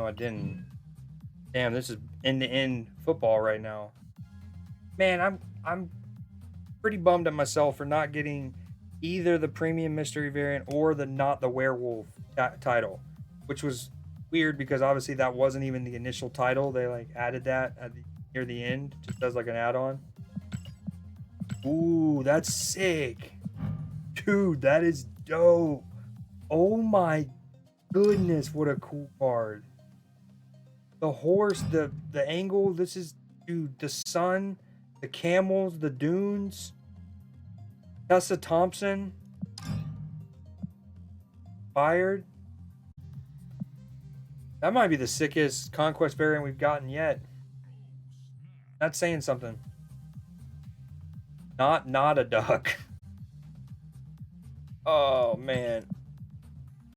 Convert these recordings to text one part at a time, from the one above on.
No, I didn't. Damn, this is end-to-end football right now. Man, I'm pretty bummed at myself for not getting either the premium mystery variant or the not the werewolf title, which was weird because obviously that wasn't even the initial title. They like added that near the end just as like an add-on. Ooh, that's sick. Dude, that is dope. Oh my goodness, what a cool card. The horse, the angle, this is dude, the sun, the camels, the dunes, Tessa Thompson, fired. That might be the sickest conquest variant we've gotten yet. That's saying something. Not a duck. Oh man.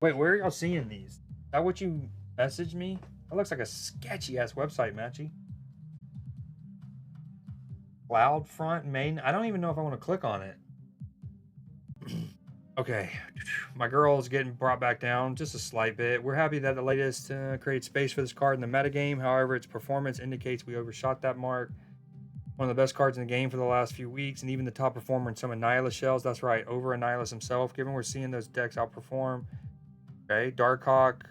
Wait, where are y'all seeing these? Is that what you messaged me? That looks like a sketchy ass website, Matchy. CloudFront main. I don't even know if I want to click on it. Okay, my girl is getting brought back down just a slight bit. We're happy that the latest creates space for this card in the metagame. However, its performance indicates we overshot that mark. One of the best cards in the game for the last few weeks, and even the top performer in some Annihilus shells. That's right, over Annihilus himself. Given we're seeing those decks outperform. Okay, Darkhawk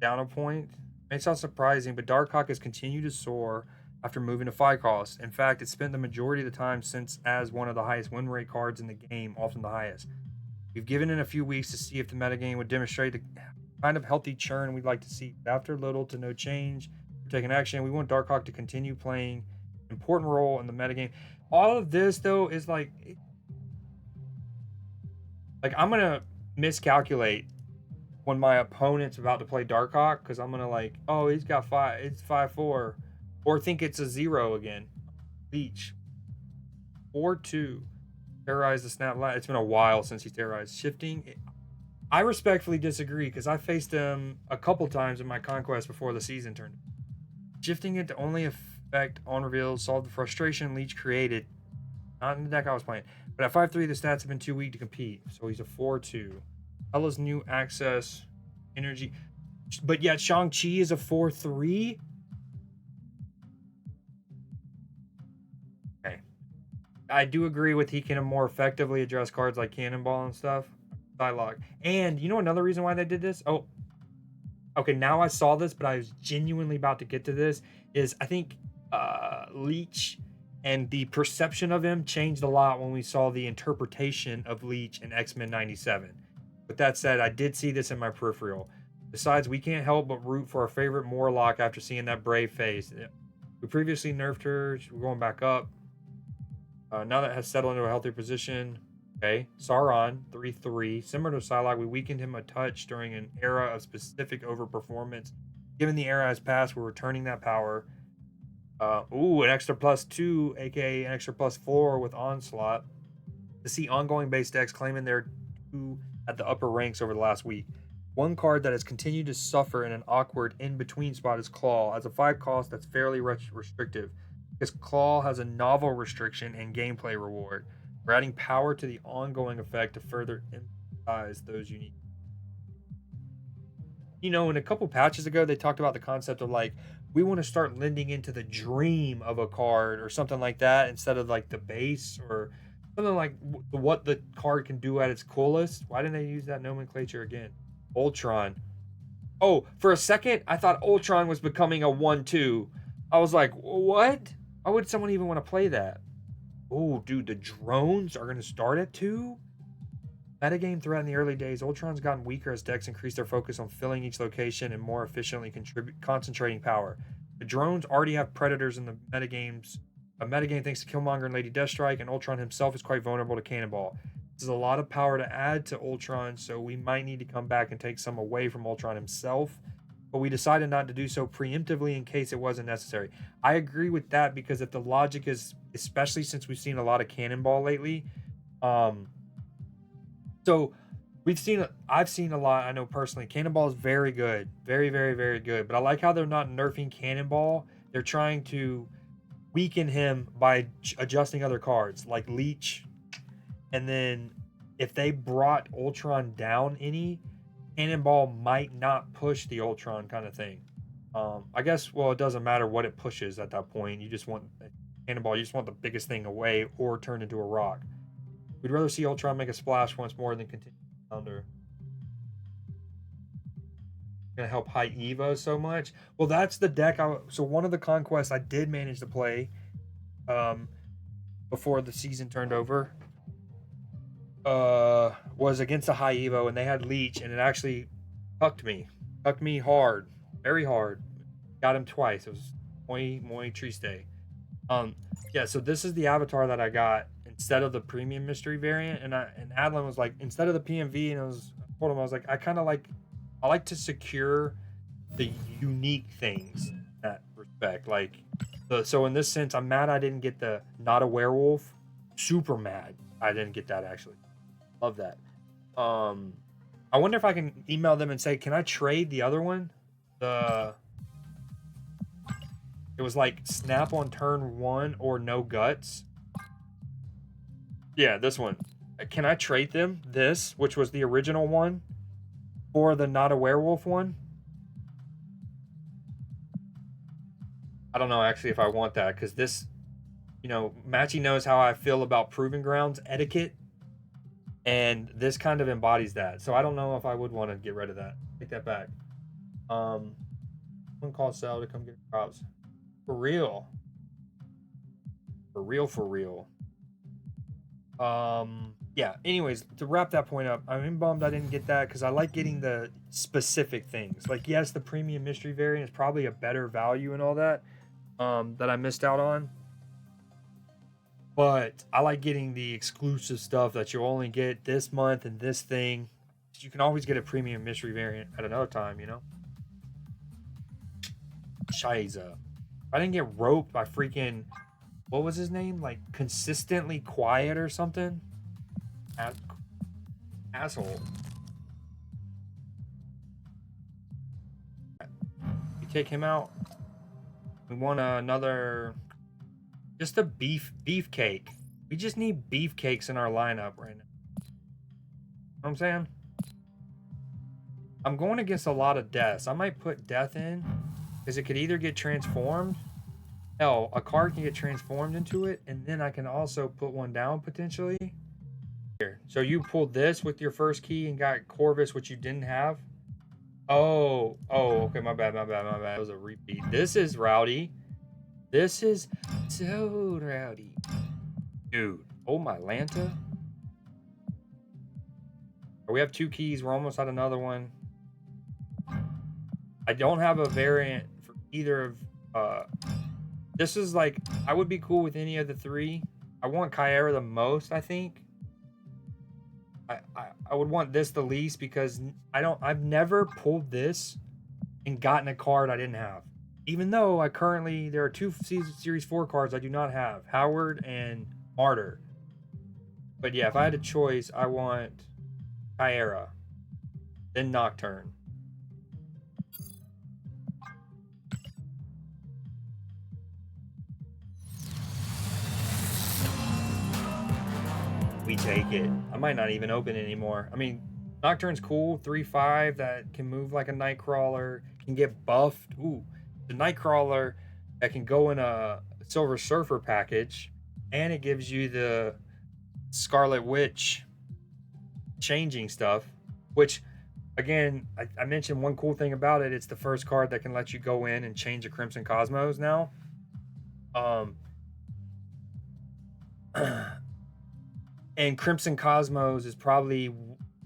down a point. May sound surprising, but Darkhawk has continued to soar after moving to 5 cost. In fact, it's spent the majority of the time since as one of the highest win rate cards in the game, often the highest. We've given it a few weeks to see if the metagame would demonstrate the kind of healthy churn we'd like to see. After little to no change, we're taking action. We want Darkhawk to continue playing an important role in the metagame. All of this, though, is like I'm going to miscalculate when my opponent's about to play Darkhawk because I'm going to like, oh, he's got 5, it's 5-4, or think it's a 0 again. Leech. 4-2. Terrorize the snap. It's been a while since he terrorized. Shifting. I respectfully disagree because I faced him a couple times in my conquest before the season turned. Shifting it to only effect on reveals solve the frustration Leech created. Not in the deck I was playing. But at 5-3, the stats have been too weak to compete. So he's a 4-2. Ella's new access energy. But yet Shang-Chi is a 4-3. I do agree with he can more effectively address cards like Cannonball and stuff. Psylocke. And you know another reason why they did this? Oh, okay, now I saw this, but I was genuinely about to get to this, is I think Leech and the perception of him changed a lot when we saw the interpretation of Leech in X-Men 97. With that said, I did see this in my peripheral. Besides, we can't help but root for our favorite Morlock after seeing that brave face. We previously nerfed her. We're going back up. Now that has settled into a healthier position. Okay, Sauron, 3-3. Similar to Psylocke, we weakened him a touch during an era of specific overperformance. Given the era has passed, we're returning that power. An extra +2, aka an extra +4 with Onslaught. To see ongoing base decks claiming their 2 at the upper ranks over the last week. One card that has continued to suffer in an awkward in-between spot is Claw. As a 5 cost, that's fairly restrictive. Because Claw has a novel restriction and gameplay reward. We're adding power to the ongoing effect to further emphasize those unique. You know, in a couple patches ago, they talked about the concept of like, we want to start lending into the dream of a card or something like that instead of like the base or something like what the card can do at its coolest. Why didn't they use that nomenclature again? Ultron. Oh, for a second, I thought Ultron was becoming a 1-2. I was like, what? Why would someone even want to play that? Oh, dude, the drones are going to start at 2? Metagame threat in the early days. Ultron's gotten weaker as decks increase their focus on filling each location and more efficiently concentrating power. The drones already have predators in the metagames. A metagame thanks to Killmonger and Lady Deathstrike, and Ultron himself is quite vulnerable to Cannonball. This is a lot of power to add to Ultron, so we might need to come back and take some away from Ultron himself. But we decided not to do so preemptively in case it wasn't necessary. I agree with that because if the logic is, especially since we've seen a lot of Cannonball lately, so I've seen a lot. I know personally, Cannonball is very good, very, very, very good. But I like how they're not nerfing Cannonball. They're trying to weaken him by adjusting other cards like Leech, and then if they brought Ultron down any, Cannonball might not push the Ultron kind of thing. I guess, well, it doesn't matter what it pushes at that point. You just want a cannonball. You just want the biggest thing away or turn into a rock. We'd rather see Ultron make a splash once more than continue Thunder. Gonna help high Evo so much. Well, that's the deck. So one of the conquests I did manage to play um, before the season turned over was against a high Evo, and they had Leech, and it actually hucked me hard, very hard. Got him twice. It was muy triste. Um, yeah. So this is the avatar that I got instead of the premium mystery variant, and Adlin was like, instead of the PMV, and I told him, I was like, I like to secure the unique things in that respect. Like, so in this sense, I'm mad I didn't get the not a werewolf. Super mad I didn't get that actually. Love that. I wonder if I can email them and say, can I trade the other one? It was like snap on turn 1 or no guts. Yeah, this one. Can I trade them? This, which was the original one, for the not a werewolf one? I don't know actually if I want that, because this, Matchy knows how I feel about proving grounds etiquette, and this kind of embodies that. So I don't know if I would want to get rid of that. Take that back. One call Sal to come get props. For real. For real, for real. Yeah, anyways, to wrap that point up, I'm bummed I didn't get that because I like getting the specific things. Like, yes, the premium mystery variant is probably a better value and all that, that I missed out on. But I like getting the exclusive stuff that you only get this month and this thing. You can always get a premium mystery variant at another time, Shiza. I didn't get roped by freaking, what was his name? Like, consistently quiet or something? Asshole. You take him out. We want another, just a beefcake. We just need beefcakes in our lineup right now. You know what I'm saying? I'm going against a lot of deaths. I might put death in because it could either get transformed. Hell, a card can get transformed into it, and then I can also put one down potentially. Here. So you pulled this with your first key and got Corvus, which you didn't have. Oh, okay, my bad. It was a repeat. This is rowdy. This is so rowdy. Dude, oh my Lanta. We have 2 keys. We're almost at another one. I don't have a variant for either of... this is like... I would be cool with any of the 3. I want Kyra the most, I think. I would want this the least because I've never pulled this and gotten a card I didn't have. Even though there are 2 Series 4 cards I do not have. Howard and Martyr. But yeah, if I had a choice, I want Kyra. Then Nocturne. We take it. I might not even open it anymore. I mean, Nocturne's cool. 3/5 that can move like a Nightcrawler. Can get buffed. Ooh. The Nightcrawler that can go in a Silver Surfer package. And it gives you the Scarlet Witch changing stuff. Which, again, I mentioned one cool thing about it. It's the first card that can let you go in and change a Crimson Cosmos now. And Crimson Cosmos is probably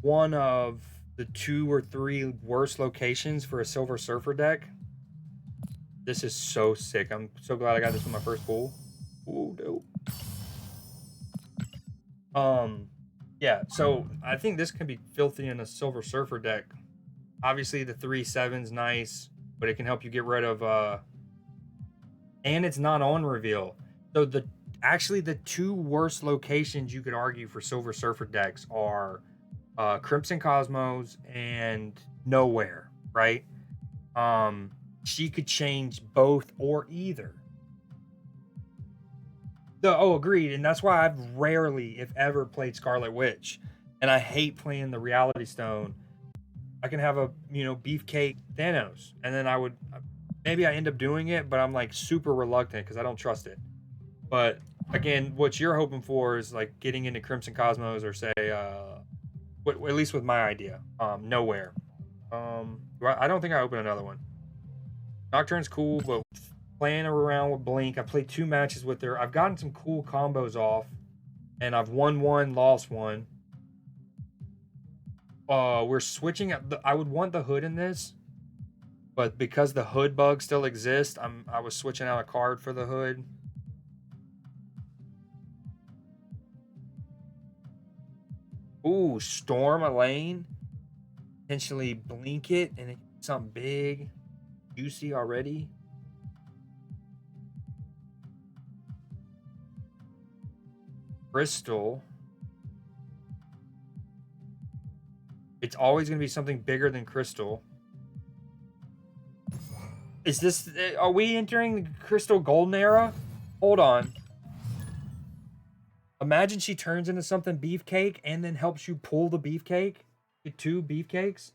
one of the 2 or 3 worst locations for a Silver Surfer deck. This is so sick. I'm so glad I got this with my first pull. Ooh, dope. Yeah, so I think this can be filthy in a Silver Surfer deck. Obviously, the 3/7's nice, but it can help you get rid of... and it's not on reveal. So actually, the 2 worst locations you could argue for Silver Surfer decks are Crimson Cosmos and Nowhere, right? She could change both or either. Agreed. And that's why I've rarely, if ever, played Scarlet Witch. And I hate playing the Reality Stone. I can have a, beefcake Thanos. And then I would maybe I end up doing it, but I'm like super reluctant because I don't trust it. But again, what you're hoping for is like getting into Crimson Cosmos or say, at least with my idea, nowhere. I don't think I open another one. Nocturne's cool, but playing around with Blink, I played 2 matches with her. I've gotten some cool combos off, and I've won one, lost one. We're switching. I would want the hood in this, but because the hood bug still exists, I was switching out a card for the hood. Ooh, Storm a lane. Potentially blink it and it something big, juicy already. Crystal. It's always going to be something bigger than Crystal. Is this... Are we entering the Crystal Golden era? Hold on. Imagine she turns into something beefcake and then helps you pull the beefcake. Get 2 beefcakes.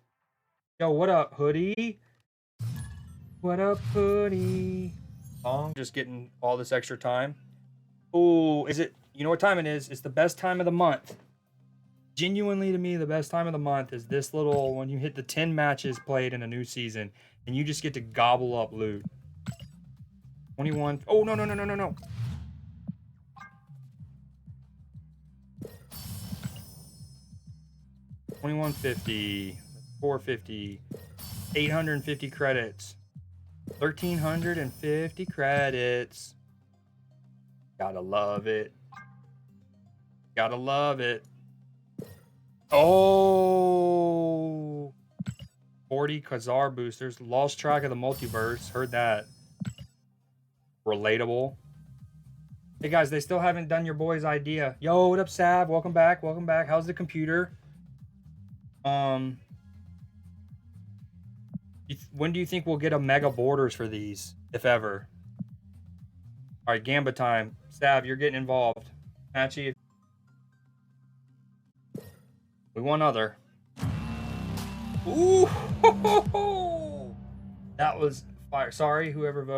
Yo, what up, Hoodie? What up, Hoodie? Just getting all this extra time. Oh, is it... You know what time it is? It's the best time of the month. Genuinely, to me, the best time of the month is this little... When you hit the 10 matches played in a new season, and you just get to gobble up loot. 21... Oh, no, no, no, no, no, no. $21.50, $4.50, 850 credits, 1,350 credits. Gotta love it. Gotta love it. Oh, 40 Khazar boosters. Lost track of the multiverse. Heard that. Relatable. Hey guys, they still haven't done your boy's idea. Yo, what up, Sav? Welcome back. Welcome back. How's the computer? When do you think we'll get a mega borders for these, if ever? All right, Gamba time. Sav, you're getting involved. Patchy. We want other. Ooh, that was fire. Sorry, whoever voted.